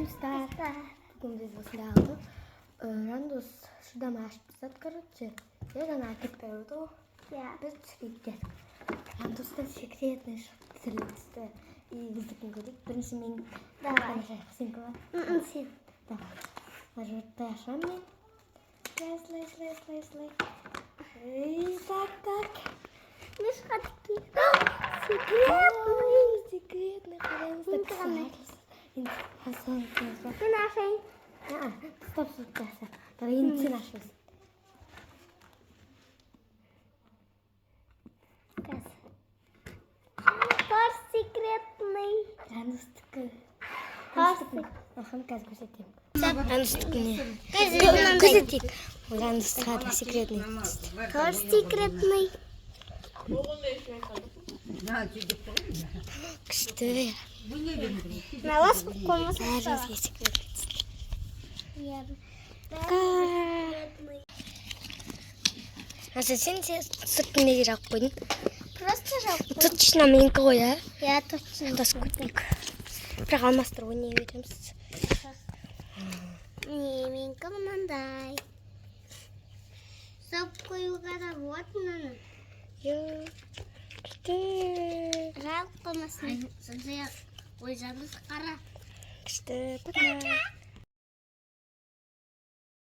Саламатсыздар. Бүгін біз осында алдық. Рандус шыдам ашпысат, короче. Я она кипела. Біз сөйтті. Рандустан секретный шықты. И біздің көріп. Бірінші мен... Давай. Сен көла? Сен. Давай. Нажортай ашам мен. Слай. И так. Ну что такие? Секретный. Секретный. Ты нашей? Стоп, давай не нашей. Торс секретный. Рандустык. Каз көрсетейін. Рандустык не? Көрсетейік. Рандустыға да секретный. Торс секретный. Күшті. На вас комната. Зараз є секретный. Сен сыртын неге жағып қойдың? Просто жағып қойдым. Точно менікі ғой, а? Я точно. Это скутник. Бірақ алмастыр ғой, не береміз? Не, менікі мынандай. Соп қоюға да вот мынаны. Күшті. Жалып қоймасын. Сондай ой, жаныңыз қара. Күшті. Пока.